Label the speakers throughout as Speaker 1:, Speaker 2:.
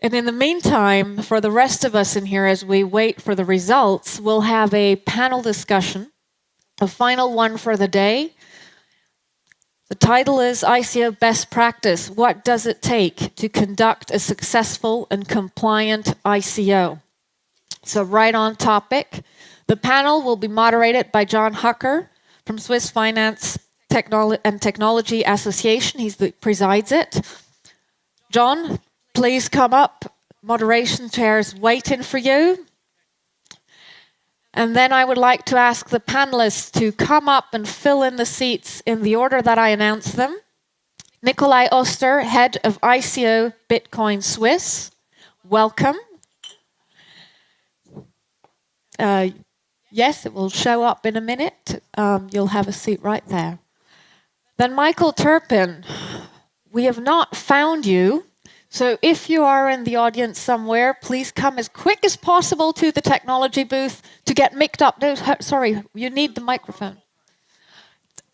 Speaker 1: And in the meantime, for the rest of us in here, as we wait for the results, we'll have a panel discussion, a final one for the day. The title is ICO Best Practice. What does it take to conduct a successful and compliant ICO? So right on topic. The panel will be moderated by John Hucker from Swiss Finance and Technology Association. Presides it. John, please come up. Moderation chair is waiting for you. And then I would like to ask the panelists to come up and fill in the seats in the order that I announced them. Nikolai Oster, head of ICO Bitcoin Swiss. Welcome. Yes, it will show up in a minute. You'll have a seat right there. Then Michael Turpin, we have not found you. So if you are in the audience somewhere, please come as quick as possible to the technology booth to get mic'd up. No, sorry, you need the microphone.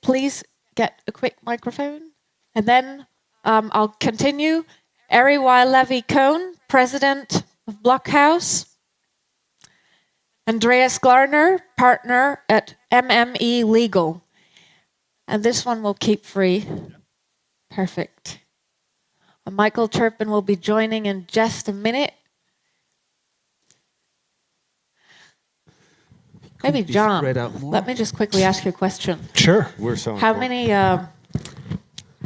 Speaker 1: Please get a quick microphone. And then I'll continue. Eriwa Levy-Cohn, president of Blockhouse. Andreas Glarner, partner at MME Legal. And this one we'll keep free. Perfect. Michael Turpin will be joining in just a minute. Maybe John, let me just quickly ask you a question.
Speaker 2: Sure.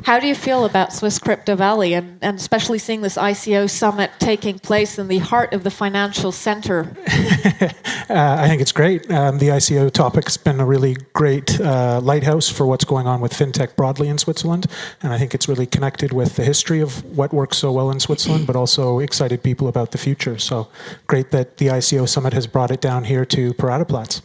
Speaker 1: How do you feel about Swiss Crypto Valley and especially seeing this ICO Summit taking place in the heart of the financial center?
Speaker 2: I think it's great. The ICO topic's been a really great lighthouse for what's going on with fintech broadly in Switzerland. And I think it's really connected with the history of what works so well in Switzerland, but also excited people about the future. So great that the ICO Summit has brought it down here to Paradeplatz.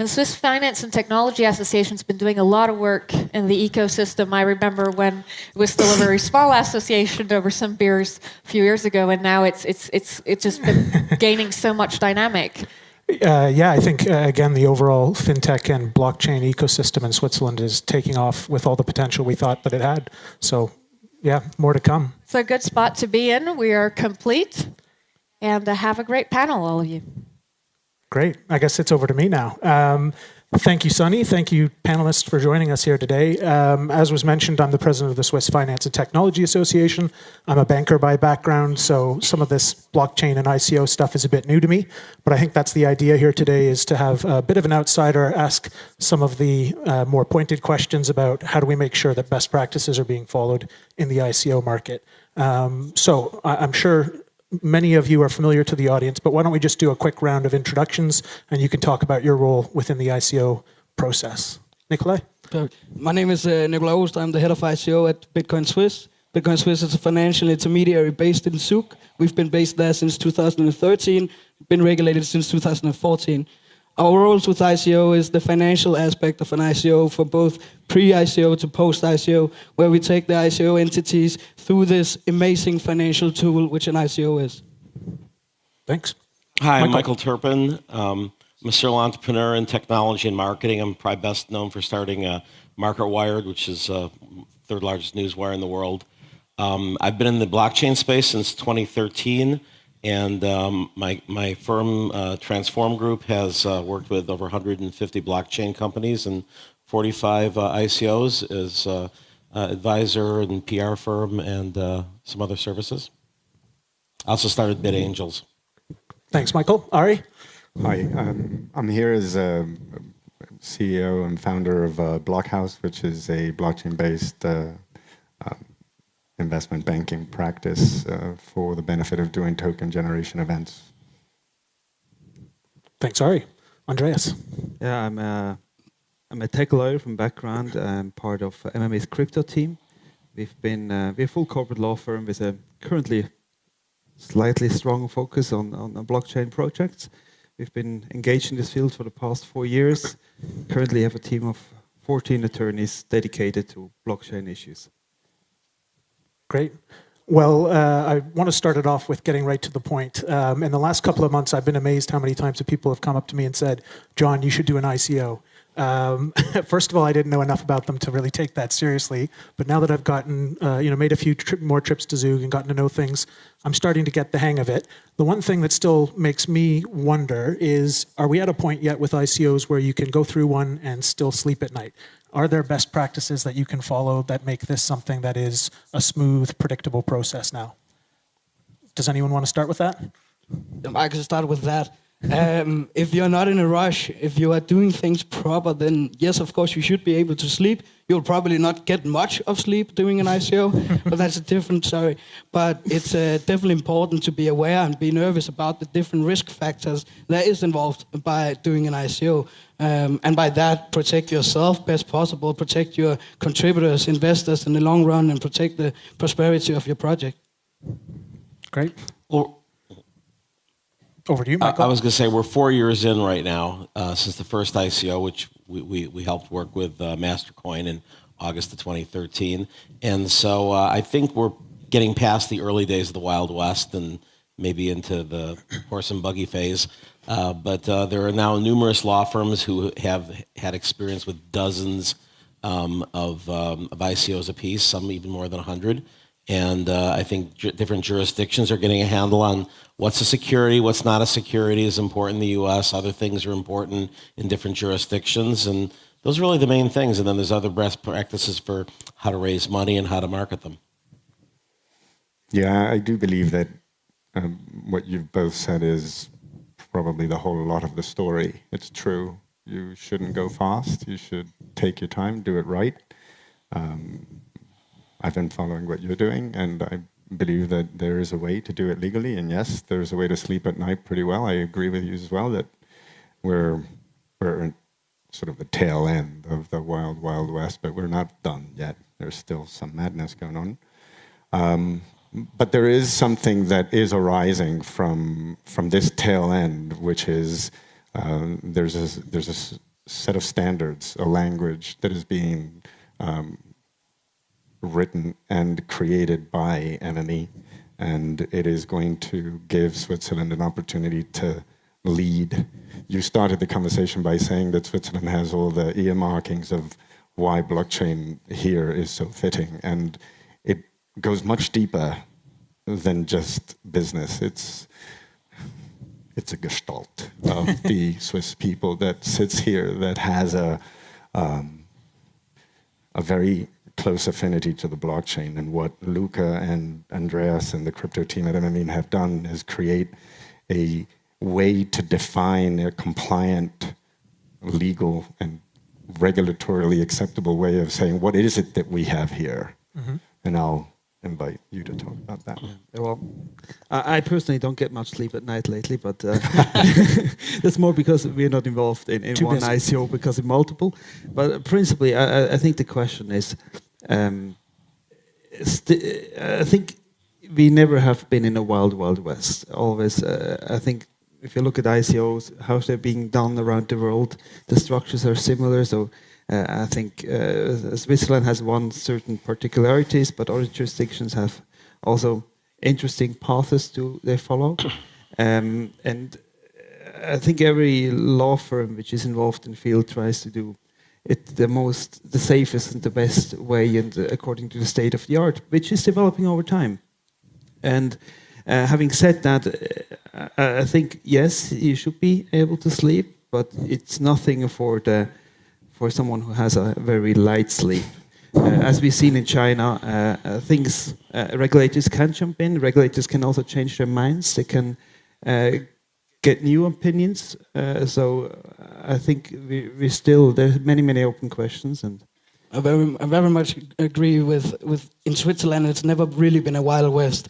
Speaker 1: And Swiss Finance and Technology Association has been doing a lot of work in the ecosystem. I remember when it was still a very small association over some beers a few years ago, and now it's just been gaining so much dynamic.
Speaker 2: Yeah, I think, again, the overall fintech and blockchain ecosystem in Switzerland is taking off with all the potential we thought that it had. So, yeah, more to come.
Speaker 1: It's a good spot to be in. We are complete. And have a great panel, all of you.
Speaker 2: Great. I guess it's over to me now. Thank you, Sunny. Thank you, panelists, for joining us here today. As was mentioned, I'm the president of the Swiss Finance and Technology Association. I'm a banker by background, so some of this blockchain and ICO stuff is a bit new to me. But I think that's the idea here today, is to have a bit of an outsider ask some of the more pointed questions about how do we make sure that best practices are being followed in the ICO market. So I'm sure many of you are familiar to the audience, but why don't we just do a quick round of introductions and you can talk about your role within the ICO process. Nikolai?
Speaker 3: My name is Nikolai Ost. I'm the head of ICO at Bitcoin Swiss. Bitcoin Swiss is a financial intermediary based in Zug. We've been based there since 2013, been regulated since 2014. Our roles with ICO is the financial aspect of an ICO for both pre-ICO to post-ICO, where we take the ICO entities through this amazing financial tool which an ICO is.
Speaker 2: Thanks.
Speaker 4: Hi, I'm Michael Turpin. I'm a serial entrepreneur in technology and marketing. I'm probably best known for starting MarketWired, which is the third largest news wire in the world. I've been in the blockchain space since 2013. And my firm, Transform Group, has worked with over 150 blockchain companies and 45 ICOs as advisor and PR firm and some other services. I also started BitAngels.
Speaker 2: Thanks, Michael. Ari?
Speaker 5: Hi, I'm here as CEO and founder of Blockhouse, which is a blockchain-based investment banking practice for the benefit of doing token generation events.
Speaker 2: Thanks, Ari. Andreas?
Speaker 6: Yeah, I'm a tech lawyer from background. I'm part of MME's crypto team. We're a full corporate law firm with a currently slightly strong focus on blockchain projects. We've been engaged in this field for the past 4 years. Currently have a team of 14 attorneys dedicated to blockchain issues.
Speaker 2: Great. Well, I want to start it off with getting right to the point. In the last couple of months, I've been amazed how many times people have come up to me and said, John, you should do an ICO. First of all, I didn't know enough about them to really take that seriously. But now that I've gotten, made a few more trips to Zug and gotten to know things, I'm starting to get the hang of it. The one thing that still makes me wonder is, are we at a point yet with ICOs where you can go through one and still sleep at night? Are there best practices that you can follow that make this something that is a smooth, predictable process now? Does anyone want to start with that?
Speaker 3: I can start with that. If you're not in a rush, if you are doing things proper, then yes, of course, you should be able to sleep. You'll probably not get much of sleep doing an ICO, but that's a different story. But it's definitely important to be aware and be nervous about the different risk factors that is involved by doing an ICO. And by that, protect yourself best possible, protect your contributors, investors in the long run, and protect the prosperity of your project.
Speaker 2: Great.
Speaker 4: Well,
Speaker 2: over to you, Michael.
Speaker 4: I was going to say we're 4 years in right now since the first ICO, which we helped work with Mastercoin in August of 2013. And so I think we're getting past the early days of the Wild West and maybe into the horse and buggy phase. But there are now numerous law firms who have had experience with dozens of ICOs apiece, some even more than 100. And I think different jurisdictions are getting a handle on what's a security, what's not a security is important in the U.S. Other things are important in different jurisdictions. And those are really the main things. And then there's other best practices for how to raise money and how to market them.
Speaker 5: Yeah, I do believe that what you've both said is probably the whole lot of the story. It's true. You shouldn't go fast. You should take your time, do it right. I've been following what you're doing, and I believe that there is a way to do it legally. And yes, there's a way to sleep at night pretty well. I agree with you as well that we're in sort of the tail end of the wild, wild west, but we're not done yet. There's still some madness going on. But there is something that is arising from this tail end, which is there's a set of standards, a language that is being written and created by MME, and it is going to give Switzerland an opportunity to lead. You started the conversation by saying that Switzerland has all the earmarkings of why blockchain here is so fitting, and it goes much deeper than just business. It's a gestalt of the Swiss people that sits here that has a very close affinity to the blockchain. And what Luca and Andreas and the crypto team at MME have done is create a way to define a compliant, legal, and regulatorily acceptable way of saying, what is it that we have here? Mm-hmm. And I'll invite you to talk about that.
Speaker 6: Yeah, well, I personally don't get much sleep at night lately, but that's more because we're not involved in one busy. ICO, because in multiple. But principally, I think the question is, I think we never have been in a wild, wild west. Always, I think if you look at ICOs, how they're being done around the world, the structures are similar. So I think Switzerland has one certain particularities, but other jurisdictions have also interesting paths they follow. And I think every law firm which is involved in the field tries to do it the safest and the best way, and according to the state of the art, which is developing over time. And having said that, I think yes, you should be able to sleep, but it's nothing for someone who has a very light sleep. As we've seen in China, regulators can jump in. Regulators can also change their minds. They can get new opinions. So I think we still, there's many open questions. And
Speaker 3: I very much agree with in Switzerland, it's never really been a Wild West.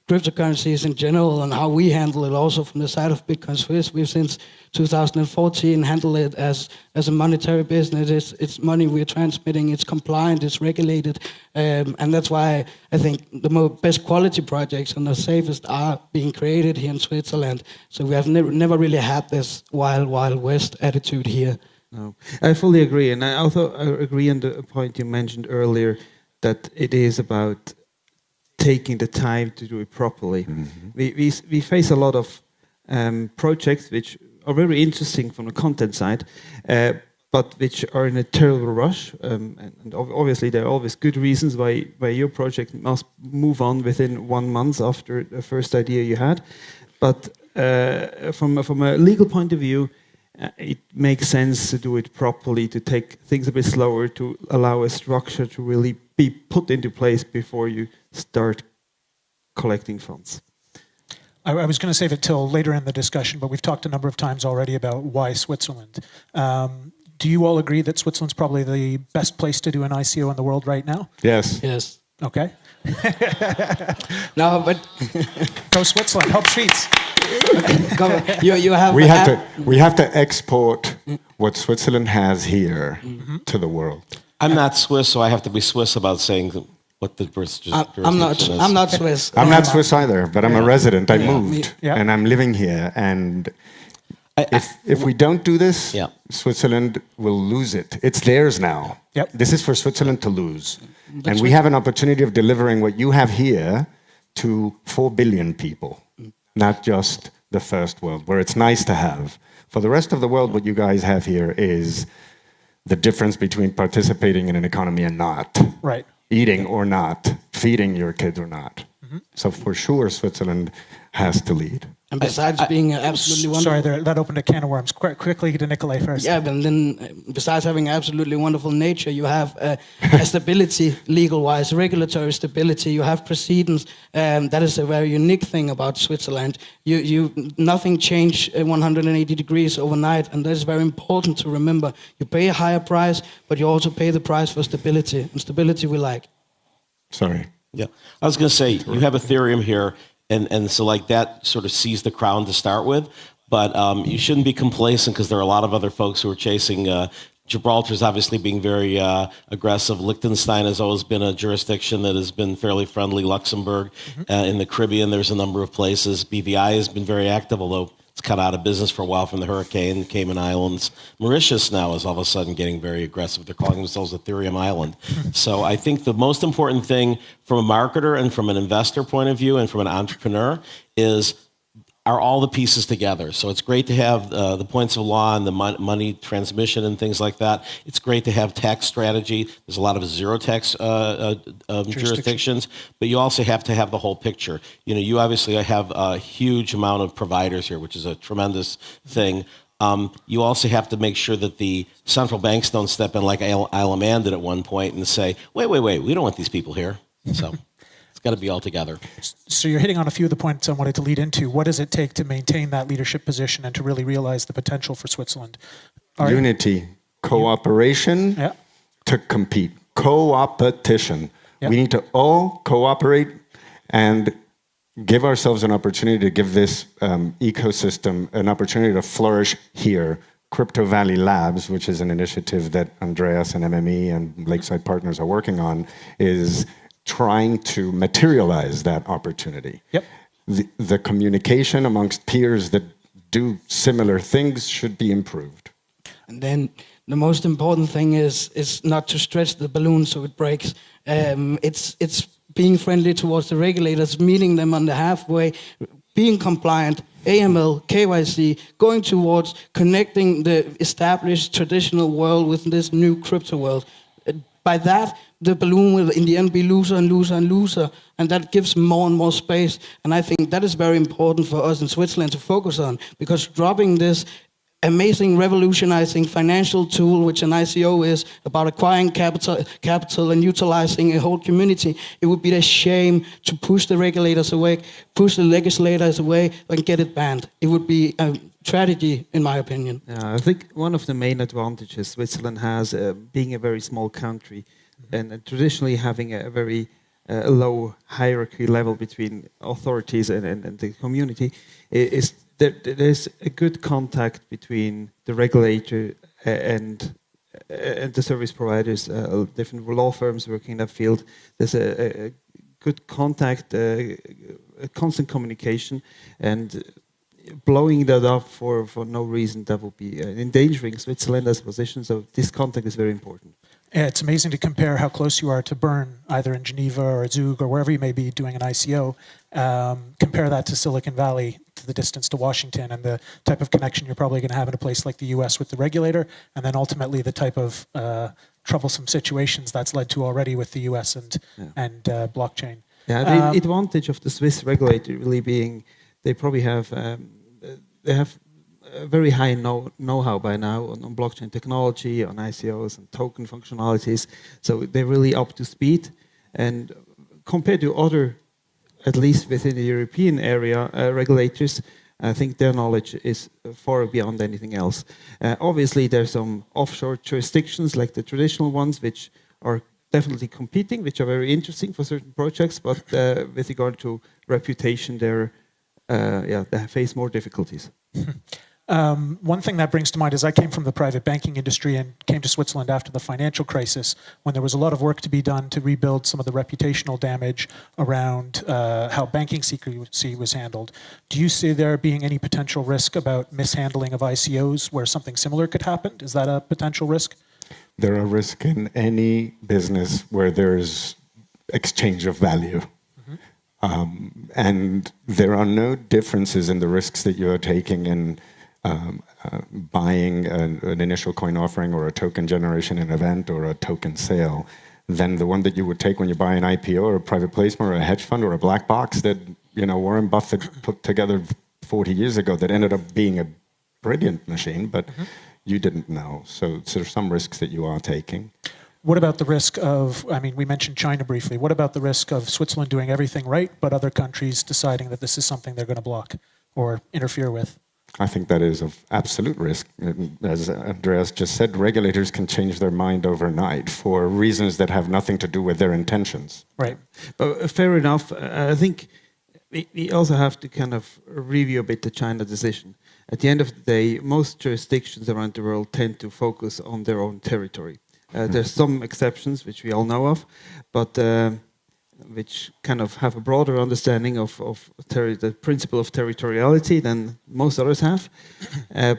Speaker 3: Cryptocurrencies in general and how we handle it also from the side of Bitcoin Swiss, we've since 2014 handled it as a monetary business. It's money we're transmitting, it's compliant, it's regulated, and that's why I think the best quality projects and the safest are being created here in Switzerland. So we have never really had this wild west attitude here.
Speaker 6: No, I fully agree, and I also agree on the point you mentioned earlier that it is about taking the time to do it properly. Mm-hmm. We face a lot of projects which are very interesting from the content side, but which are in a terrible rush. And obviously, there are always good reasons why your project must move on within 1 month after the first idea you had. But from a legal point of view, it makes sense to do it properly, to take things a bit slower, to allow a structure to really be put into place before you start collecting funds.
Speaker 2: I was going to save it till later in the discussion, but we've talked a number of times already about why Switzerland. Do you all agree that Switzerland's probably the best place to do an ICO in the world right now?
Speaker 5: Yes.
Speaker 3: Yes.
Speaker 2: Okay.
Speaker 3: No, but
Speaker 2: Go Switzerland. Help Schweiz.
Speaker 3: you have.
Speaker 5: We have to export what Switzerland has here to the world.
Speaker 4: I'm not Swiss, so I have to be Swiss about saying what the
Speaker 3: I'm not. I'm not Swiss.
Speaker 5: I'm not Swiss either, but I'm a resident. I moved,
Speaker 2: Yeah.
Speaker 5: and I'm living here. And if we don't do this,
Speaker 4: Yeah.
Speaker 5: Switzerland will lose it. It's theirs now.
Speaker 2: Yep.
Speaker 5: This is for Switzerland to lose. And we have an opportunity of delivering what you have here to 4 billion people, not just the first world, where it's nice to have. For the rest of the world, what you guys have here is the difference between participating in an economy and not.
Speaker 2: Right.
Speaker 5: Eating or not, feeding your kids or not. So for sure, Switzerland has to lead.
Speaker 3: And besides being absolutely wonderful.
Speaker 2: Sorry, that opened a can of worms. Quickly to Nikolai first.
Speaker 3: Yeah, but then besides having absolutely wonderful nature, you have a stability, legal-wise, regulatory stability. You have precedents. That is a very unique thing about Switzerland. Nothing changed 180 degrees overnight, and that is very important to remember. You pay a higher price, but you also pay the price for stability, and stability we like.
Speaker 5: Sorry.
Speaker 4: Yeah, I was going to say, you have Ethereum here, and so like that sort of sees the crown to start with, but you shouldn't be complacent because there are a lot of other folks who are chasing. Gibraltar's obviously being very aggressive. Liechtenstein has always been a jurisdiction that has been fairly friendly. Luxembourg, in the Caribbean, there's a number of places. BVI has been very active, although it's kind of out of business for a while from the hurricane. Cayman Islands. Mauritius now is all of a sudden getting very aggressive. They're calling themselves Ethereum Island. So I think the most important thing from a marketer and from an investor point of view and from an entrepreneur are all the pieces together. So it's great to have the points of law and the money transmission and things like that. It's great to have tax strategy. There's a lot of zero tax jurisdictions, but you also have to have the whole picture. You know, you obviously have a huge amount of providers here, which is a tremendous thing. You also have to make sure that the central banks don't step in like Isle of Man did at one point and say, wait, we don't want these people here. So got to be all together.
Speaker 2: So you're hitting on a few of the points I wanted to lead into. What does it take to maintain that leadership position and to really realize the potential for Switzerland?
Speaker 5: Unity, cooperation to compete. Co-opetition. We need to all cooperate and give ourselves an opportunity to give this ecosystem an opportunity to flourish here. Crypto Valley Labs, which is an initiative that Andreas and MME and Lakeside Partners are working on, is trying to materialize that opportunity.
Speaker 2: Yep.
Speaker 5: The communication amongst peers that do similar things should be improved.
Speaker 3: And then the most important thing is not to stretch the balloon so it breaks. It's being friendly towards the regulators, meeting them on the halfway, being compliant, AML, KYC, going towards connecting the established traditional world with this new crypto world. By that, the balloon will in the end be looser and looser and looser, and that gives more and more space. And I think that is very important for us in Switzerland to focus on, because dropping this amazing, revolutionizing financial tool, which an ICO is, about acquiring capital and utilizing a whole community, it would be a shame to push the regulators away, push the legislators away, and get it banned. It would be a tragedy, in my opinion.
Speaker 6: I think one of the main advantages Switzerland has, being a very small country, and traditionally having a very low hierarchy level between authorities and the community, is that there's a good contact between the regulator and the service providers, different law firms working in that field. There's a good contact, a constant communication, and blowing that up for no reason, that would be endangering Switzerland as a position. So this contact is very important.
Speaker 2: Yeah, it's amazing to compare how close you are to Bern, either in Geneva or Zug or wherever you may be doing an ICO. Compare that to Silicon Valley, length of the distance to Washington and the type of connection you're probably going to have in a place like the US with the regulator, and then ultimately the type of troublesome situations that's led to already with the US and blockchain.
Speaker 6: Yeah, the advantage of the Swiss regulator really being they probably have they have a very high know-how by now on blockchain technology, on ICOs and token functionalities. So they're really up to speed. And compared to other, at least within the European area, regulators, I think their knowledge is far beyond anything else. Obviously, there's some offshore jurisdictions like the traditional ones, which are definitely competing, which are very interesting for certain projects. But with regard to reputation, they face more difficulties.
Speaker 2: One thing that brings to mind is I came from the private banking industry and came to Switzerland after the financial crisis, when there was a lot of work to be done to rebuild some of the reputational damage around how banking secrecy was handled. Do you see there being any potential risk about mishandling of ICOs where something similar could happen? Is that a potential risk?
Speaker 5: There are risks in any business where there's exchange of value. And there are no differences in the risks that you're taking in buying an initial coin offering or a token generation in an event or a token sale than the one that you would take when you buy an IPO or a private placement or a hedge fund or a black box that Warren Buffett put together 40 years ago that ended up being a brilliant machine, but you didn't know. So there's some risks that you are taking.
Speaker 2: What about the risk of, we mentioned China briefly, what about the risk of Switzerland doing everything right, but other countries deciding that this is something they're going to block or interfere with?
Speaker 5: I think that is of absolute risk. As Andreas just said, regulators can change their mind overnight for reasons that have nothing to do with their intentions.
Speaker 2: Right.
Speaker 6: But fair enough. I think we also have to kind of review a bit the China decision. At the end of the day, most jurisdictions around the world tend to focus on their own territory. There's some exceptions, which we all know of, but which kind of have a broader understanding of the principle of territoriality than most others have.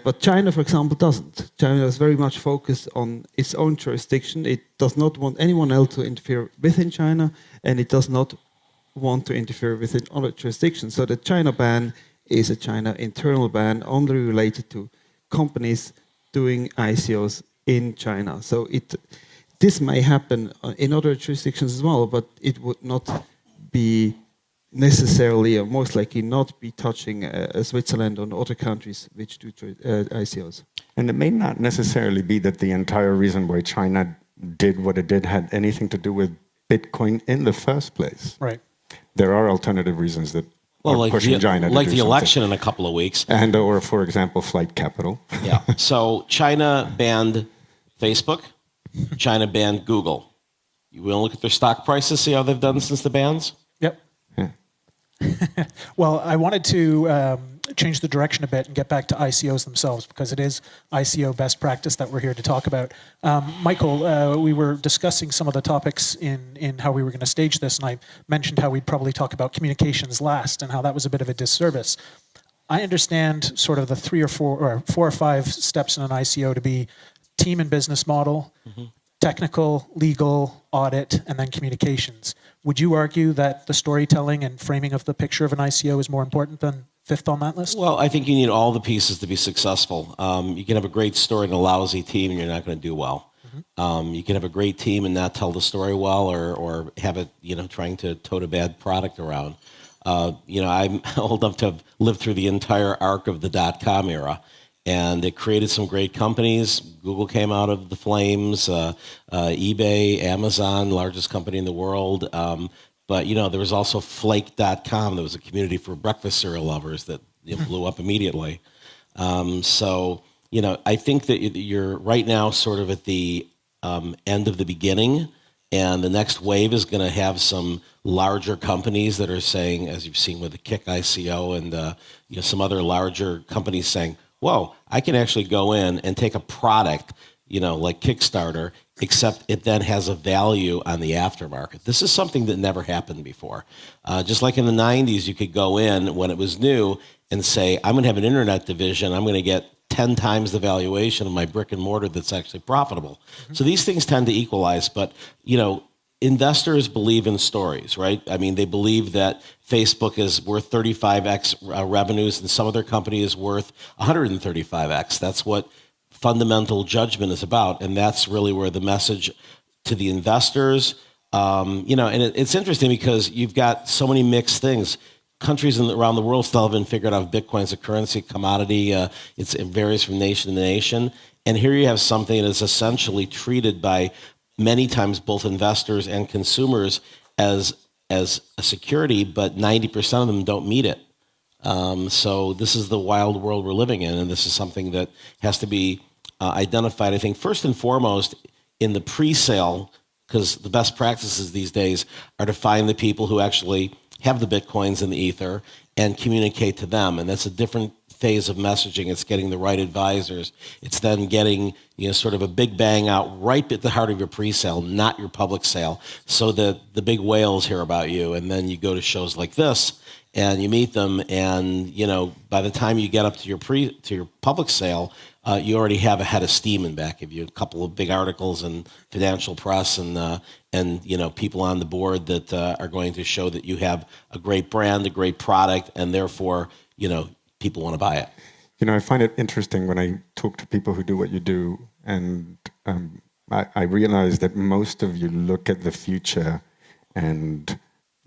Speaker 6: But China, for example, doesn't. China is very much focused on its own jurisdiction. It does not want anyone else to interfere within China, and it does not want to interfere within other jurisdictions. So the China ban is a China internal ban only related to companies doing ICOs in China. So this may happen in other jurisdictions as well, but it would not be necessarily, or most likely not be touching Switzerland or other countries which do ICOs.
Speaker 5: And it may not necessarily be that the entire reason why China did what it did had anything to do with Bitcoin in the first place.
Speaker 2: Right.
Speaker 5: There are alternative reasons that are pushing China to do
Speaker 4: like the
Speaker 5: something.
Speaker 4: election in a couple of weeks.
Speaker 5: And or, for example, flight capital.
Speaker 4: Yeah. So China banned Facebook. China banned Google. You want to look at their stock prices, see how they've done since the bans?
Speaker 2: Yep.
Speaker 5: Yeah.
Speaker 2: Well, I wanted to change the direction a bit and get back to ICOs themselves, because it is ICO best practice that we're here to talk about. Michael, we were discussing some of the topics in how we were going to stage this, and I mentioned how we'd probably talk about communications last and how that was a bit of a disservice. I understand sort of the four or five steps in an ICO to be team and business model, technical, legal, audit, and then communications. Would you argue that the storytelling and framing of the picture of an ICO is more important than fifth on that list?
Speaker 4: Well, I think you need all the pieces to be successful. You can have a great story and a lousy team, and you're not going to do well. You can have a great team and not tell the story well, or have it, trying to tote a bad product around. I'm old enough to have lived through the entire arc of the .com era. And it created some great companies. Google came out of the flames, eBay, Amazon, largest company in the world. But, there was also Flake.com. There was a community for breakfast cereal lovers that blew up immediately. I think that you're right now sort of at the end of the beginning. And the next wave is going to have some larger companies that are saying, as you've seen with the Kick ICO and some other larger companies saying, whoa, I can actually go in and take a product, like Kickstarter, except it then has a value on the aftermarket. This is something that never happened before. Just like in the 90s, you could go in when it was new and say, I'm going to have an internet division. I'm going to get 10 times the valuation of my brick and mortar that's actually profitable. So these things tend to equalize, but, investors believe in stories, right? I mean, they believe that Facebook is worth 35x revenues and some other company is worth 135x. That's what fundamental judgment is about, and that's really where the message to the investors, and it's interesting because you've got so many mixed things. Countries around the world still haven't figured out if Bitcoin's a currency, commodity. It varies from nation to nation. And here you have something that is essentially treated by many times both investors and consumers as a security, but 90% of them don't meet it. So this is the wild world we're living in, and this is something that has to be identified, I think, first and foremost in the pre-sale, because the best practices these days are to find the people who actually have the Bitcoins and the Ether and communicate to them. And that's a different phase of messaging. It's getting the right advisors. It's then getting sort of a big bang out right at the heart of your pre-sale, not your public sale, so that the big whales hear about you. And then you go to shows like this and you meet them, and by the time you get up to your public sale, you already have a head of steam in back of you, a couple of big articles in financial press, and people on the board that are going to show that you have a great brand, a great product, and therefore people want to buy it.
Speaker 5: I find it interesting when I talk to people who do what you do, and I realize that most of you look at the future and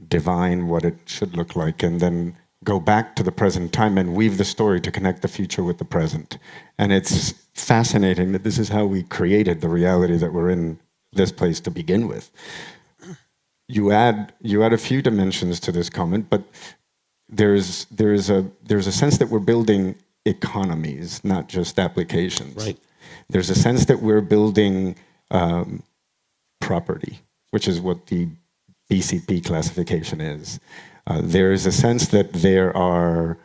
Speaker 5: divine what it should look like, and then go back to the present time and weave the story to connect the future with the present. And it's fascinating that this is how we created the reality that we're in this place to begin with. You add a few dimensions to this comment, but there's a sense that we're building economies, not just applications.
Speaker 4: Right.
Speaker 5: There's a sense that we're building property, which is what the BCP classification is. There is a sense that there are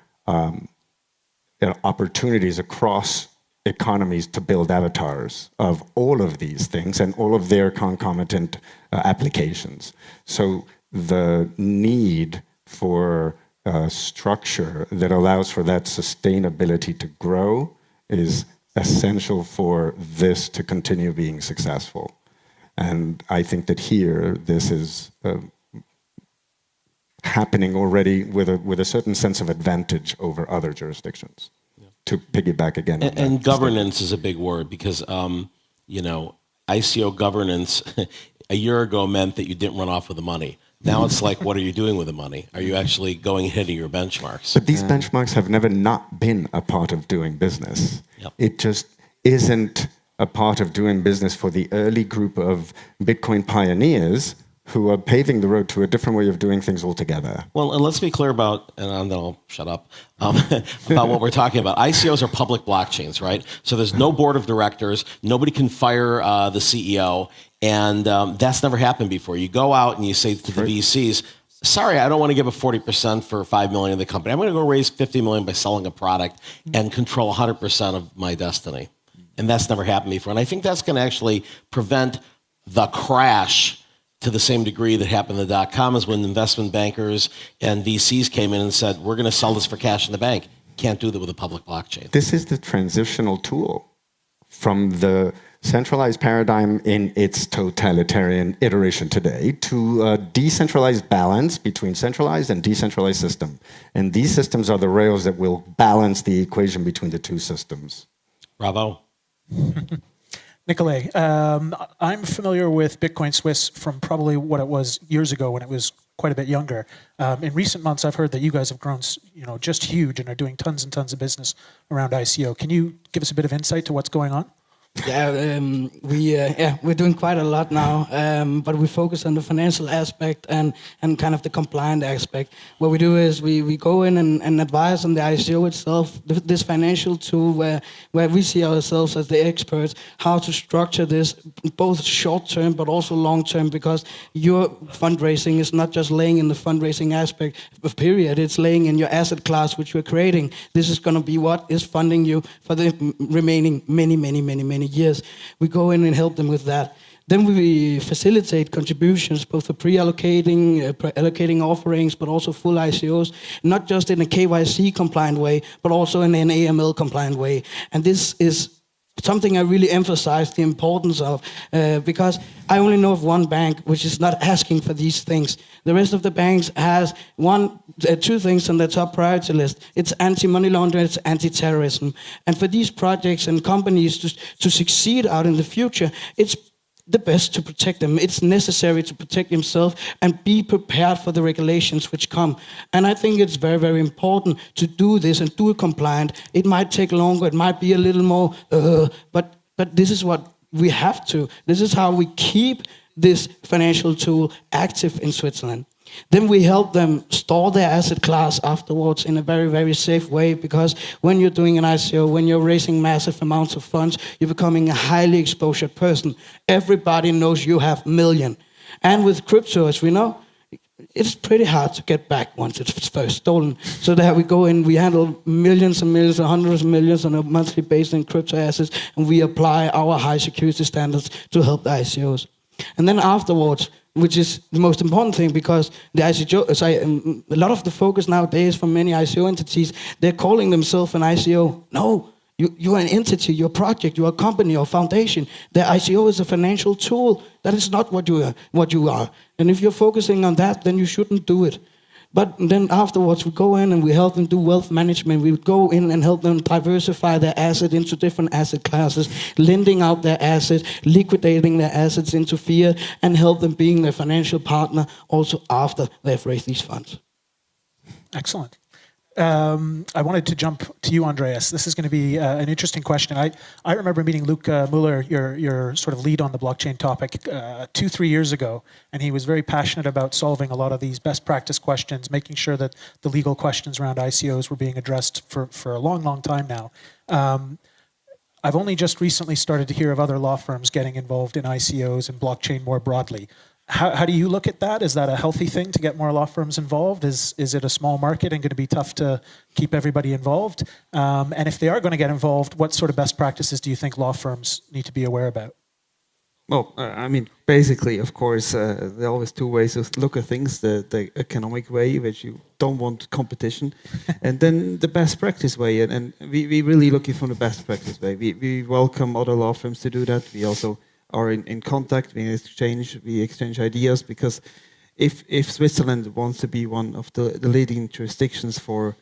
Speaker 5: opportunities across economies to build avatars of all of these things and all of their concomitant applications. So the need for structure that allows for that sustainability to grow is essential for this to continue being successful. And I think that here, this is happening already with a certain sense of advantage over other jurisdictions. Yeah. To piggyback again.
Speaker 4: And governance is a big word because, ICO governance a year ago meant that you didn't run off with the money. Now it's like, what are you doing with the money? Are you actually going ahead of your benchmarks?
Speaker 5: But these benchmarks have never not been a part of doing business. Yep. It just isn't a part of doing business for the early group of Bitcoin pioneers who are paving the road to a different way of doing things altogether.
Speaker 4: Well, and let's be clear about, and then I'll shut up, about what we're talking about. ICOs are public blockchains, right? So there's no board of directors. Nobody can fire the CEO. And that's never happened before. You go out and you say to the VCs, sorry, I don't want to give a 40% for $5 million of the company. I'm going to go raise $50 million by selling a product and control 100% of my destiny. And that's never happened before. And I think that's going to actually prevent the crash to the same degree that happened in the dot-coms when investment bankers and VCs came in and said, we're going to sell this for cash in the bank. Can't do that with a public blockchain.
Speaker 5: This is the transitional tool from the centralized paradigm in its totalitarian iteration today to a decentralized balance between centralized and decentralized system. And these systems are the rails that will balance the equation between the two systems.
Speaker 4: Bravo.
Speaker 2: Nicolai, I'm familiar with Bitcoin Swiss from probably what it was years ago when it was quite a bit younger. In recent months, I've heard that you guys have grown, just huge and are doing tons and tons of business around ICO. Can you give us a bit of insight to what's going on?
Speaker 3: Yeah, we're doing quite a lot now, but we focus on the financial aspect and kind of the compliant aspect. What we do is we go in and advise on the ICO itself, this financial tool where we see ourselves as the experts, how to structure this both short-term but also long-term, because your fundraising is not just laying in the fundraising aspect of period, it's laying in your asset class which we're creating. This is going to be what is funding you for the remaining many years. We go in and help them with that. Then we facilitate contributions, both for allocating offerings, but also full ICOs, not just in a KYC compliant way, but also in an AML compliant way. And this is something I really emphasize the importance of, because I only know of one bank which is not asking for these things. The rest of the banks has two things on the top priority list. It's anti-money laundering, it's anti-terrorism. And for these projects and companies to succeed out in the future, it's the best to protect them. It's necessary to protect himself and be prepared for the regulations which come. And I think it's very, very important to do this and do it compliant. It might take longer, it might be a little more, but this is what we have to. This is how we keep this financial tool active in Switzerland. Then we help them store their asset class afterwards in a very, very safe way, because when you're doing an ICO, when you're raising massive amounts of funds, you're becoming a highly exposed person. Everybody knows you have million. And with crypto, as we know, it's pretty hard to get back once it's first stolen. So there we go in, we handle millions and millions and hundreds of millions on a monthly basis in crypto assets, and we apply our high security standards to help the ICOs. And then afterwards, which is the most important thing, because the ICO, a lot of the focus nowadays from many ICO entities, they're calling themselves an ICO. No, you are an entity, you're a project, you're a company or foundation. The ICO is a financial tool. That is not what you are. And if you're focusing on that, then you shouldn't do it. But then afterwards, we go in and we help them do wealth management. We go in and help them diversify their asset into different asset classes, lending out their assets, liquidating their assets into fiat, and help them being their financial partner also after they've raised these funds.
Speaker 2: Excellent. I wanted to jump to you, Andreas. This is going to be an interesting question. I remember meeting Luke Muller, your sort of lead on the blockchain topic, 2-3 years ago, and he was very passionate about solving a lot of these best practice questions, making sure that the legal questions around ICOs were being addressed for a long, long time now. I've only just recently started to hear of other law firms getting involved in ICOs and blockchain more broadly. How do you look at that? Is that a healthy thing to get more law firms involved? Is it a small market and going to be tough to keep everybody involved? And if they are going to get involved, what sort of best practices do you think law firms need to be aware about?
Speaker 6: Well, I mean, basically, of course, there are always two ways to look at things. The economic way, which you don't want competition, and then the best practice way. And we really looking for the best practice way. We welcome other law firms to do that. We also are in contact, we exchange ideas, because if Switzerland wants to be one of the leading jurisdictions for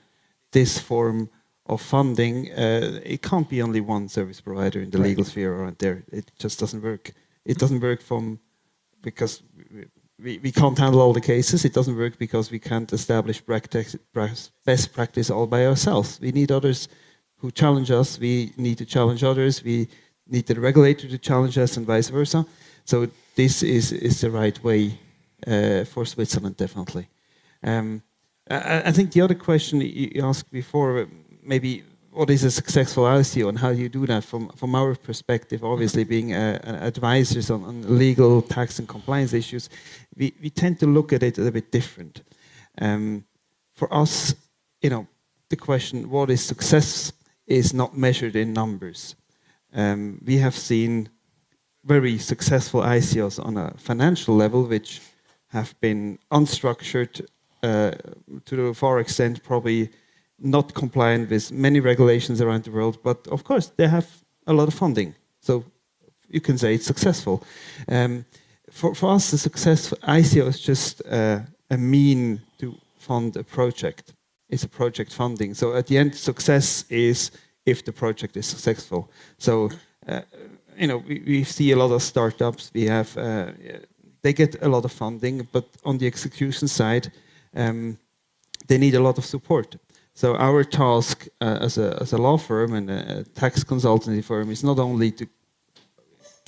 Speaker 6: this form of funding, it can't be only one service provider in the legal sphere around there. It just doesn't work. It doesn't work because we can't handle all the cases. It doesn't work because we can't establish best practice all by ourselves. We need others who challenge us. We need to challenge others. We need the regulator to challenge us and vice versa. So this is the right way for Switzerland, definitely. I think the other question you asked before, maybe what is a successful ICO and how do you do that? From our perspective, obviously being advisors on legal, tax and compliance issues, we tend to look at it a bit different. For us, the question, what is success, is not measured in numbers. We have seen very successful ICOs on a financial level, which have been unstructured to a far extent, probably not compliant with many regulations around the world, but of course they have a lot of funding. So you can say it's successful. For us, the successful ICO is just a mean to fund a project. It's a project funding. So at the end, success is if the project is successful. So, we see a lot of startups. We have, they get a lot of funding, but on the execution side, they need a lot of support. So our task as a law firm and a tax consultancy firm is not only to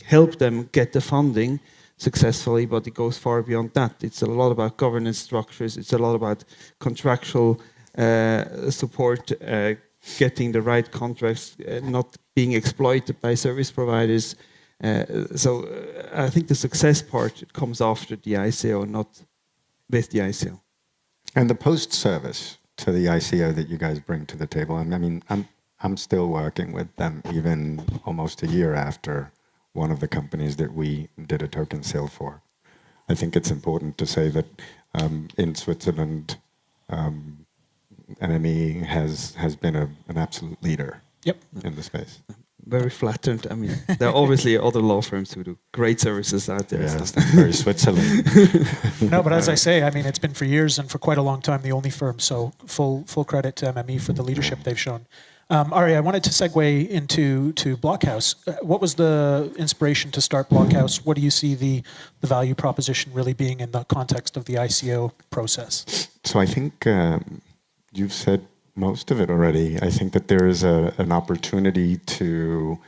Speaker 6: help them get the funding successfully, but it goes far beyond that. It's a lot about governance structures. It's a lot about contractual support, getting the right contracts, not being exploited by service providers. So I think the success part comes after the ICO, not with the ICO.
Speaker 5: And the post-service to the ICO that you guys bring to the table, I mean, I'm still working with them even almost a year after one of the companies that we did a token sale for. I think it's important to say that in Switzerland, MME has been an absolute leader in the space.
Speaker 6: very flattered. I mean, there are obviously other law firms who do great services out there.
Speaker 5: Yeah,
Speaker 6: so.
Speaker 5: it's very Switzerland.
Speaker 2: No, but as I say, I mean, it's been for years and for quite a long time the only firm. So full credit to MME for the leadership they've shown. Ari, I wanted to segue into Blockhouse. What was the inspiration to start Blockhouse? What do you see the value proposition really being in the context of the ICO process?
Speaker 5: So I think you've said most of it already. I think that there is an opportunity to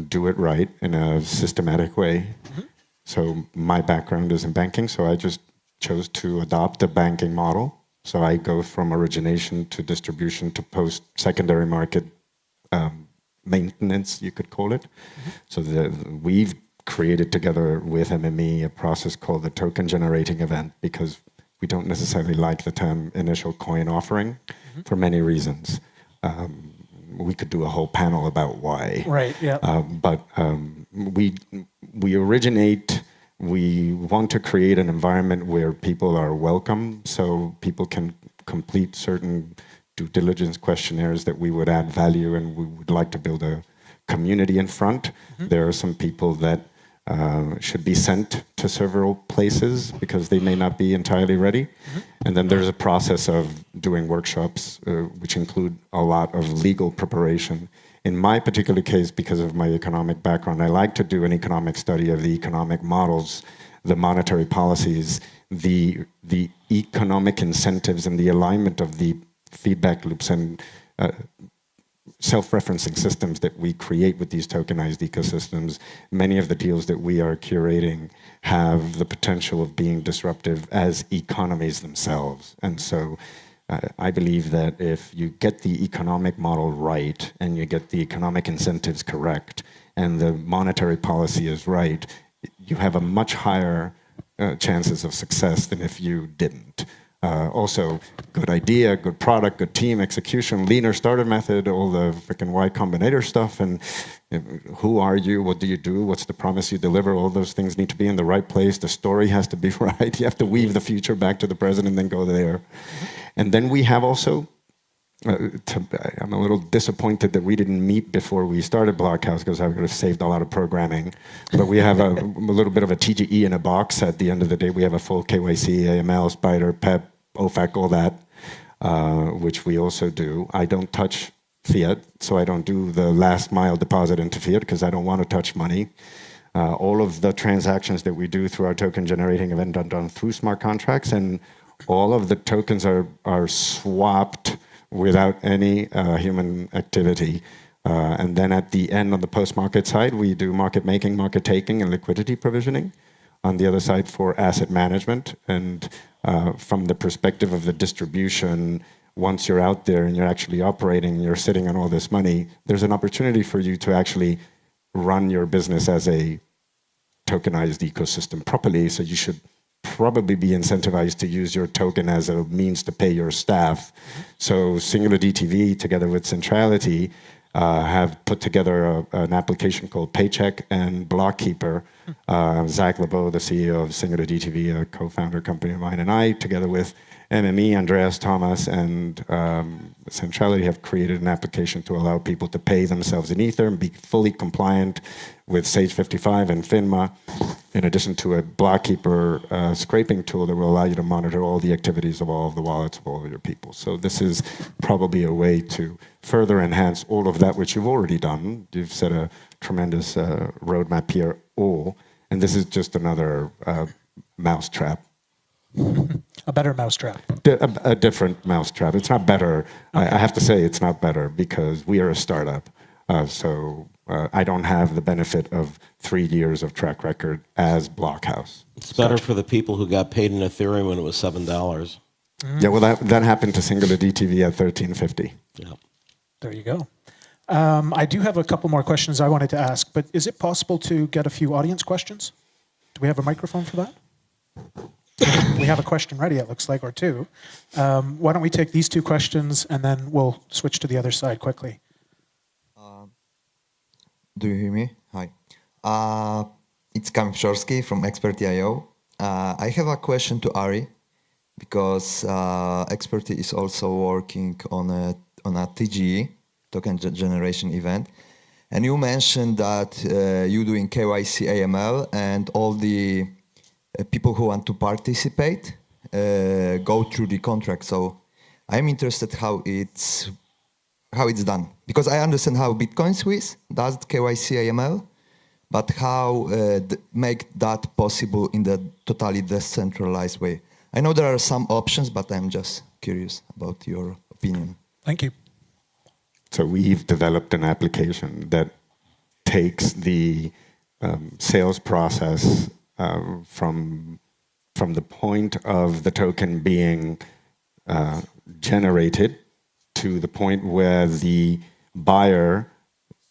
Speaker 5: do it right in a systematic way. Mm-hmm. So my background is in banking, so I just chose to adopt a banking model. So I go from origination to distribution to post-secondary market maintenance, you could call it. Mm-hmm. So we've created together with MME a process called the token generating event, because we don't necessarily like the term initial coin offering for many reasons. We could do a whole panel about why.
Speaker 2: Right, yeah.
Speaker 5: But we originate. We want to create an environment where people are welcome, so people can complete certain due diligence questionnaires that we would add value, and we would like to build a community in front. Mm-hmm. There are some people that should be sent to several places because they may not be entirely ready. Mm-hmm. And then there's a process of doing workshops, which include a lot of legal preparation. In my particular case, because of my economic background, I like to do an economic study of the economic models, the monetary policies, the economic incentives, and the alignment of the feedback loops and self-referencing systems that we create with these tokenized ecosystems. Many of the deals that we are curating have the potential of being disruptive as economies themselves. And so I believe that if you get the economic model right and you get the economic incentives correct and the monetary policy is right, you have a much higher chances of success than if you didn't. Also, good idea, good product, good team, execution, leaner starter method, all the freaking Y Combinator stuff, and who are you, what do you do, what's the promise you deliver, all those things need to be in the right place, the story has to be right, you have to weave the future back to the present and then go there. And then we have also, I'm a little disappointed that we didn't meet before we started Blockhouse because I would have saved a lot of programming. But we have a little bit of a TGE in a box. At the end of the day, we have a full KYC, AML, Spider, PEP, OFAC, all that, which we also do. I don't touch fiat, so I don't do the last mile deposit into fiat because I don't want to touch money. All of the transactions that we do through our token generating event are done through smart contracts, and all of the tokens are swapped without any human activity. And then at the end on the post-market side, we do market making, market taking, and liquidity provisioning. On the other side for asset management. And from the perspective of the distribution, once you're out there and you're actually operating, you're sitting on all this money, there's an opportunity for you to actually run your business as a tokenized ecosystem properly. So you should probably be incentivized to use your token as a means to pay your staff. So Singular DTV, together with Centrality, have put together an application called Paycheck and Blockkeeper. Zach LeBeau, the CEO of Singular DTV, a co-founder company of mine, and I, together with MME, Andreas Thomas, and Centrality, have created an application to allow people to pay themselves in Ether and be fully compliant with Sage 55 and FINMA, in addition to a Blockkeeper scraping tool that will allow you to monitor all the activities of all of the wallets of all of your people. So this is probably a way to further enhance all of that which you've already done. You've set a tremendous roadmap here, and this is just another mousetrap.
Speaker 2: A better mousetrap.
Speaker 5: A different mousetrap. It's not better. Okay. I have to say it's not better because we are a startup. So I don't have the benefit of 3 years of track record as Blockhouse.
Speaker 4: It's better for the people who got paid in Ethereum when it was $7.
Speaker 5: Yeah, well, that happened to Singular DTV at $13.50.
Speaker 4: Yeah.
Speaker 2: There you go. I do have a couple more questions I wanted to ask, but is it possible to get a few audience questions? Do we have a microphone for that? We have a question ready, it looks like, or two. Why don't we take these two questions and then we'll switch to the other side quickly.
Speaker 7: Do you hear me? Hi. It's Kamil Pszorsky from Experty.io. I have a question to Ari because Experty is also working on a TGE, token generation event. And you mentioned that you doing KYC AML and all the people who want to participate go through the contract. So I'm interested how it's done, because I understand how Bitcoin Swiss does KYC AML, but how make that possible in the totally decentralized way. I know there are some options, but I'm just curious about your opinion.
Speaker 2: Thank you.
Speaker 5: So we've developed an application that takes the sales process from the point of the token being generated to the point where the buyer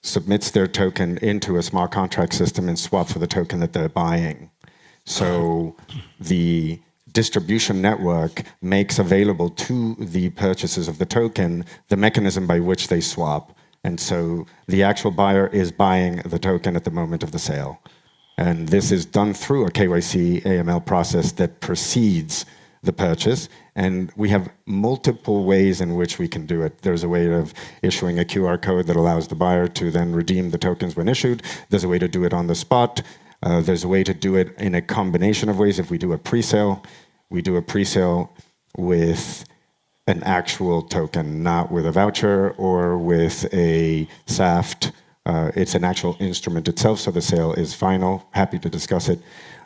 Speaker 5: submits their token into a smart contract system and swap for the token that they're buying. So the distribution network makes available to the purchasers of the token the mechanism by which they swap. And so the actual buyer is buying the token at the moment of the sale. And this is done through a KYC AML process that precedes the purchase. And we have multiple ways in which we can do it. There's a way of issuing a QR code that allows the buyer to then redeem the tokens when issued. There's a way to do it on the spot. There's a way to do it in a combination of ways. If we do a pre-sale, we do a pre-sale with an actual token, not with a voucher or with a SAFT. It's an actual instrument itself, so the sale is final. Happy to discuss it.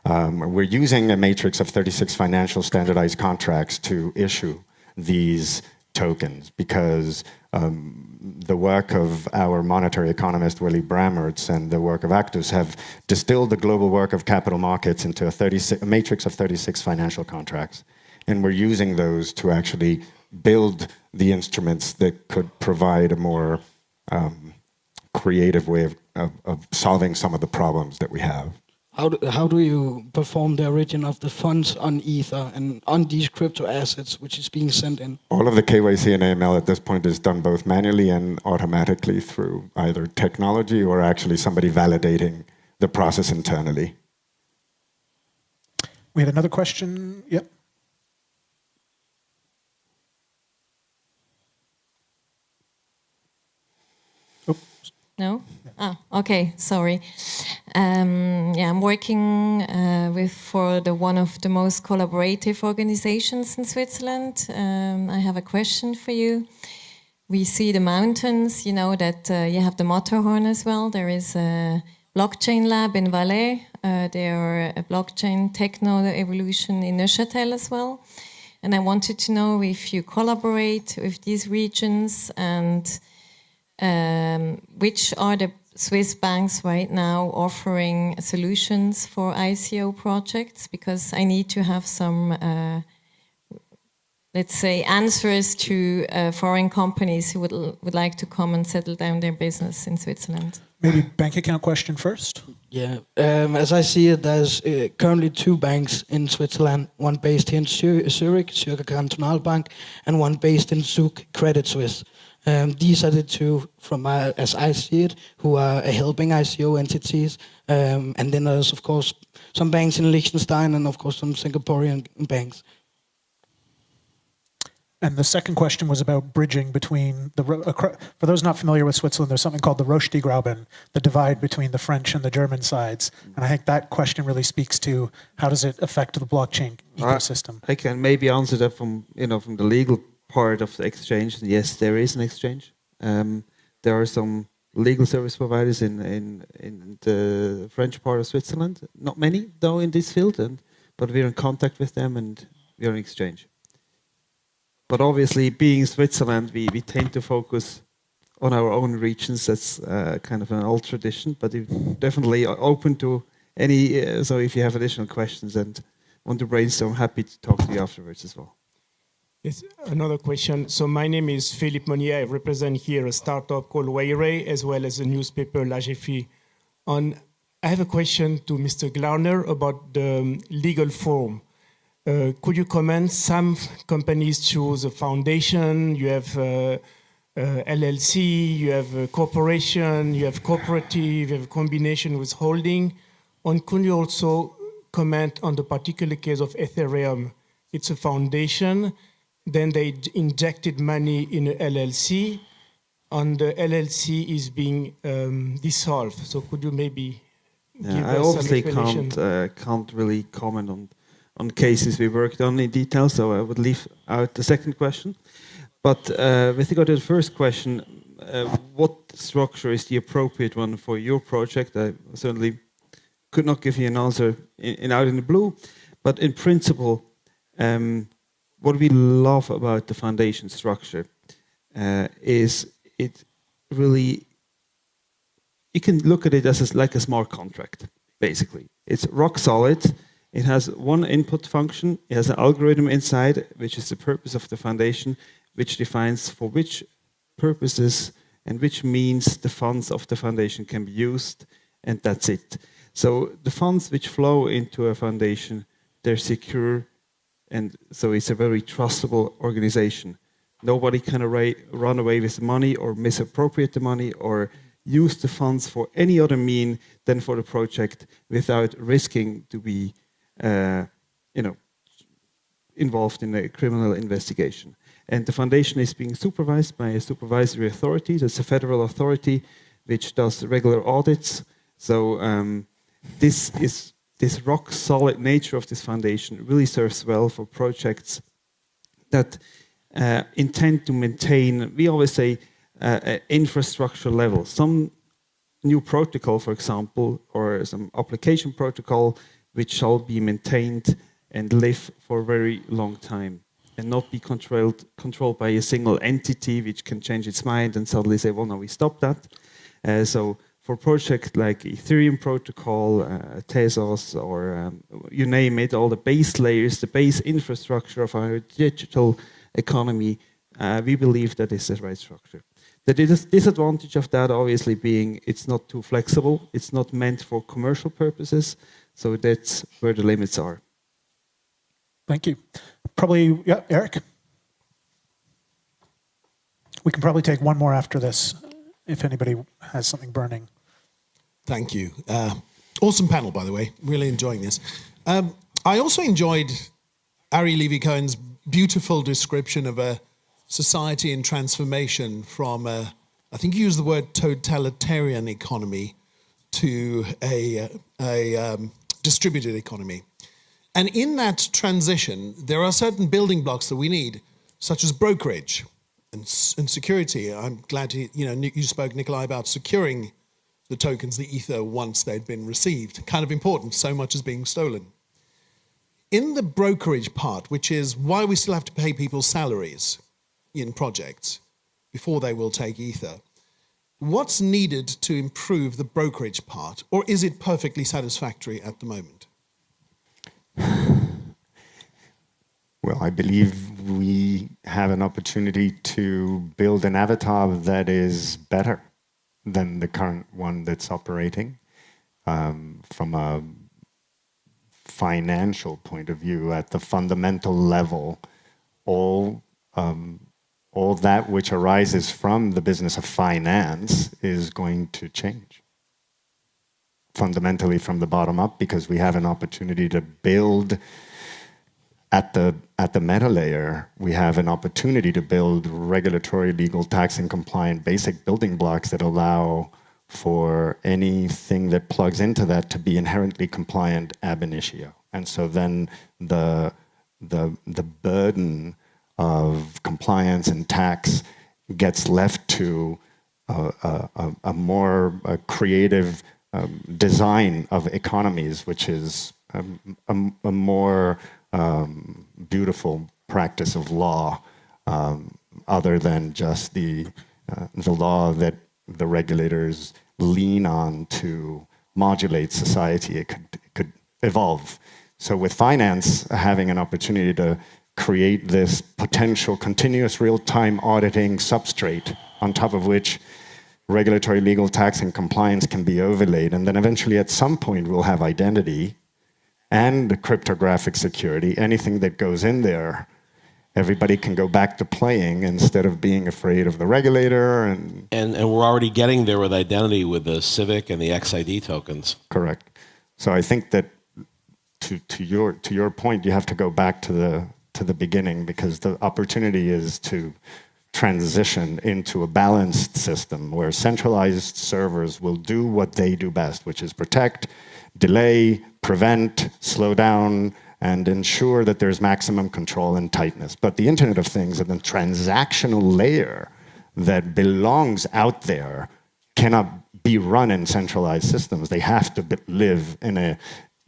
Speaker 5: We're using a matrix of 36 financial standardized contracts to issue these tokens because the work of our monetary economist, Willy Brammertz, and the work of Actus have distilled the global work of capital markets into a matrix of 36 financial contracts. And we're using those to actually build the instruments that could provide a more creative way of solving some of the problems that we have.
Speaker 3: How do you perform the origin of the funds on Ether and on these crypto assets which is being sent in?
Speaker 5: All of the KYC and AML at this point is done both manually and automatically through either technology or actually somebody validating the process internally.
Speaker 2: We have another question. Yep.
Speaker 8: No? Oh, okay, sorry. I'm working for one of the most collaborative organizations in Switzerland. I have a question for you. We see the mountains, you know that you have the Matterhorn as well. There is a blockchain lab in Valais. There are a blockchain techno evolution in Neuchâtel as well. And I wanted to know if you collaborate with these regions and which are the Swiss banks right now offering solutions for ICO projects? Because I need to have some, let's say, answers to foreign companies who would like to come and settle down their business in Switzerland.
Speaker 2: Maybe bank account question first.
Speaker 3: Yeah, as I see it, there's currently two banks in Switzerland, one based here in Zurich, Zürcher Kantonalbank, and one based in Zug, Credit Suisse. These are the two, from as I see it, who are helping ICO entities. And then there's, of course, some banks in Liechtenstein and, of course, some Singaporean banks.
Speaker 2: And the second question was about bridging between for those not familiar with Switzerland, there's something called the Roche-Graben, the divide between the French and the German sides. And I think that question really speaks to how does it affect the blockchain ecosystem.
Speaker 6: I can maybe answer that from the legal part of the exchange. Yes, there is an exchange. There are some legal service providers in the French part of Switzerland. Not many, though, in this field, but we're in contact with them and we're in exchange. But obviously, being Switzerland, we tend to focus on our own regions. That's kind of an old tradition, but we're definitely open to any. So if you have additional questions and want to brainstorm, happy to talk to you afterwards as well.
Speaker 9: Yes, another question. So my name is Philippe Monnier. I represent here a startup called Wayray, as well as a newspaper, La Gefi. I have a question to Mr. Glarner about the legal form. Could you comment? Some companies choose a foundation, you have LLC, you have a corporation, you have cooperative, you have a combination with holding. And could you also comment on the particular case of Ethereum? It's a foundation, then they injected money in an LLC, on the LLC is being dissolved. So could you maybe give
Speaker 6: I
Speaker 9: us some
Speaker 6: obviously
Speaker 9: explanation?
Speaker 6: can't really comment on cases we worked on in detail, so I would leave out the second question. But with regard to the first question, what structure is the appropriate one for your project? I certainly could not give you an answer out in the blue, but in principle, what we love about the foundation structure is it really, you can look at it as like a smart contract, basically. It's rock solid. It has one input function. It has an algorithm inside, which is the purpose of the foundation, which defines for which purposes and which means the funds of the foundation can be used, and that's it. So the funds which flow into a foundation, they're secure, and so it's a very trustable organization. Nobody can run away with the money or misappropriate the money or use the funds for any other mean than for the project without risking to be involved in a criminal investigation. And the foundation is being supervised by a supervisory authority. That's a federal authority which does regular audits. So this rock solid nature of this foundation really serves well for projects that intend to maintain, we always say, infrastructure level. Some new protocol, for example, or some application protocol, which shall be maintained and live for a very long time and not be controlled by a single entity which can change its mind and suddenly say, well, no, we stop that. So for projects like Ethereum protocol, Tezos, or you name it, all the base layers, the base infrastructure of our digital economy, we believe that is the right structure. The disadvantage of that obviously being it's not too flexible, it's not meant for commercial purposes, so that's where the limits are.
Speaker 2: Thank you. Probably, yeah, Eric? We can probably take one more after this, if anybody has something burning.
Speaker 10: Thank you. Awesome panel, by the way. Really enjoying this. I also enjoyed Ari Levy-Cohen's beautiful description of a society in transformation from, I think you used the word totalitarian economy to a distributed economy. And in that transition, there are certain building blocks that we need, such as brokerage and security. I'm glad you spoke, Nikolai, about securing the tokens, the ether, once they'd been received. Kind of important, so much is being stolen. In the brokerage part, which is why we still have to pay people salaries in projects before they will take ether, what's needed to improve the brokerage part, or is it perfectly satisfactory at the moment?
Speaker 5: Well, I believe we have an opportunity to build an avatar that is better than the current one that's operating. From a financial point of view, at the fundamental level, all that which arises from the business of finance is going to change. Fundamentally from the bottom up, because we have an opportunity to build at the meta layer, we have an opportunity to build regulatory, legal, tax, and compliant basic building blocks that allow for anything that plugs into that to be inherently compliant ab initio. And so then the burden of compliance and tax gets left to a more creative design of economies, which is a more beautiful practice of law, other than just the law that the regulators lean on to modulate society. It could evolve. So with finance, having an opportunity to create this potential continuous real-time auditing substrate on top of which regulatory, legal, tax, and compliance can be overlaid, and then eventually at some point we'll have identity and cryptographic security. Anything that goes in there, everybody can go back to playing instead of being afraid of the regulator. And
Speaker 4: we're already getting there with identity with the Civic and the XID tokens.
Speaker 5: Correct. So I think that to your point, you have to go back to the beginning, because the opportunity is to transition into a balanced system where centralized servers will do what they do best, which is protect, delay, prevent, slow down, and ensure that there's maximum control and tightness. But the Internet of Things and the transactional layer that belongs out there cannot be run in centralized systems. They have to live in a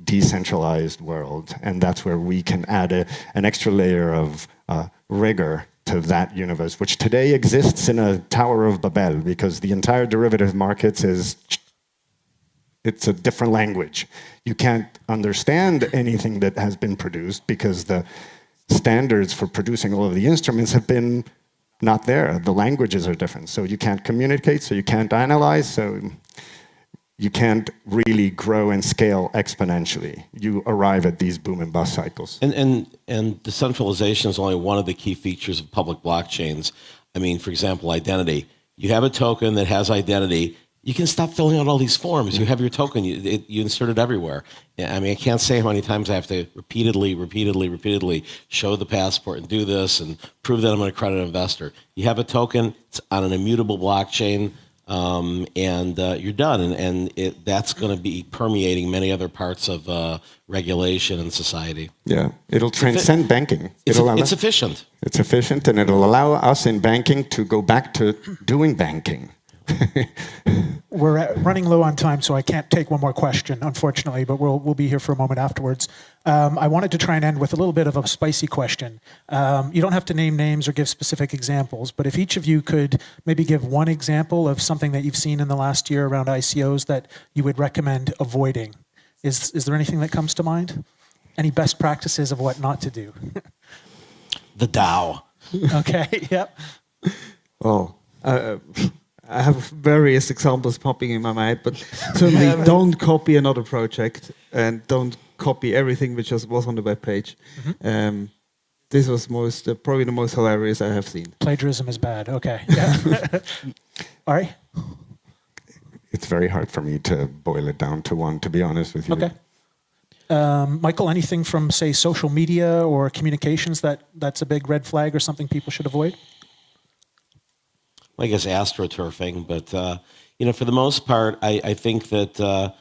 Speaker 5: decentralized world, and that's where we can add an extra layer of rigor to that universe, which today exists in a Tower of Babel, because the entire derivative markets it's a different language. You can't understand anything that has been produced because the standards for producing all of the instruments have been not there. The languages are different, so you can't communicate, so you can't analyze, so you can't really grow and scale exponentially. You arrive at these boom and bust cycles.
Speaker 4: And decentralization is only one of the key features of public blockchains. I mean, for example, identity. You have a token that has identity. You can stop filling out all these forms. You have your token. You insert it everywhere. I mean, I can't say how many times I have to repeatedly show the passport and do this and prove that I'm an accredited investor. You have a token. It's on an immutable blockchain. And you're done, and that's going to be permeating many other parts of regulation and society.
Speaker 5: Yeah, it'll transcend banking.
Speaker 4: It's efficient.
Speaker 5: It's efficient, and it'll allow us in banking to go back to doing banking.
Speaker 2: We're running low on time, so I can't take one more question, unfortunately, but we'll be here for a moment afterwards. I wanted to try and end with a little bit of a spicy question. You don't have to name names or give specific examples, but if each of you could maybe give one example of something that you've seen in the last year around ICOs that you would recommend avoiding. Is there anything that comes to mind? Any best practices of what not to do?
Speaker 4: The DAO.
Speaker 2: Okay, yep.
Speaker 6: Well, I have various examples popping in my mind, but certainly don't copy another project and don't copy everything which was on the web page. Mm-hmm. This was probably the most hilarious I have seen.
Speaker 2: Plagiarism is bad. Okay. Yeah. Ari?
Speaker 5: It's very hard for me to boil it down to one, to be honest with you.
Speaker 2: Okay. Michael, anything from, say, social media or communications that's a big red flag or something people should avoid?
Speaker 4: I guess astroturfing, but for the most part, I think that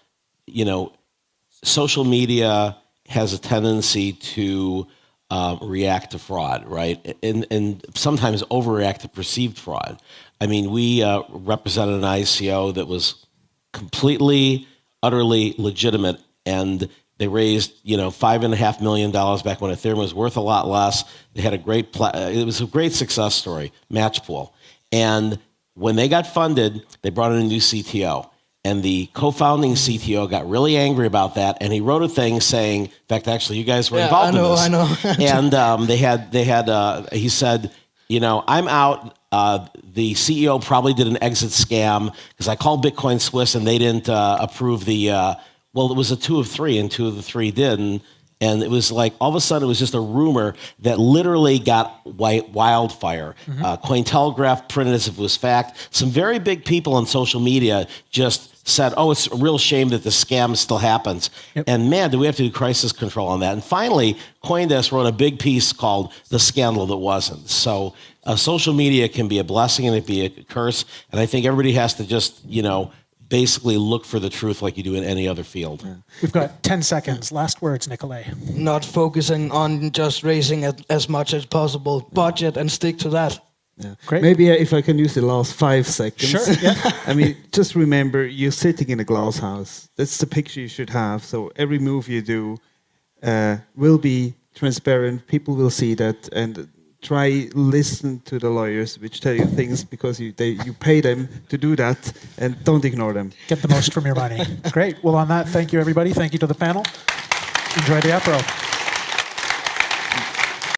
Speaker 4: social media has a tendency to react to fraud, right? And sometimes overreact to perceived fraud. I mean, we represented an ICO that was completely, utterly legitimate, and they raised, $5.5 million back when Ethereum was worth a lot less. They had it was a great success story, match pool. And when they got funded, they brought in a new CTO. And the co-founding CTO got really angry about that, and he wrote a thing saying, in fact, actually, you guys were involved in this.
Speaker 3: I know.
Speaker 4: And he said, I'm out. The CEO probably did an exit scam because I called Bitcoin Swiss and they didn't approve it was a 2 of 3, and 2 of the 3 did. And it was like, all of a sudden, it was just a rumor that literally got wildfire. Mm-hmm. Cointelegraph printed as if it was fact. Some very big people on social media just said, it's a real shame that the scam still happens. Yep. And man, do we have to do crisis control on that. And finally, CoinDesk wrote a big piece called The Scandal That Wasn't. So social media can be a blessing and it can be a curse. And I think everybody has to just, basically look for the truth like you do in any other field. Yeah.
Speaker 2: We've got 10 seconds. Last words, Nicolai.
Speaker 3: Not focusing on just raising as much as possible. Budget and stick to that.
Speaker 6: Yeah.
Speaker 2: Great.
Speaker 6: Maybe if I can use the last 5 seconds.
Speaker 2: Sure. Yeah.
Speaker 6: I mean, just remember, you're sitting in a glass house. That's the picture you should have. So every move you do will be transparent. People will see that, and try listen to the lawyers which tell you things because you pay them to do that, and don't ignore them.
Speaker 2: Get the most from your money. Great. Well, on that, thank you, everybody. Thank you to the panel. Enjoy the apero.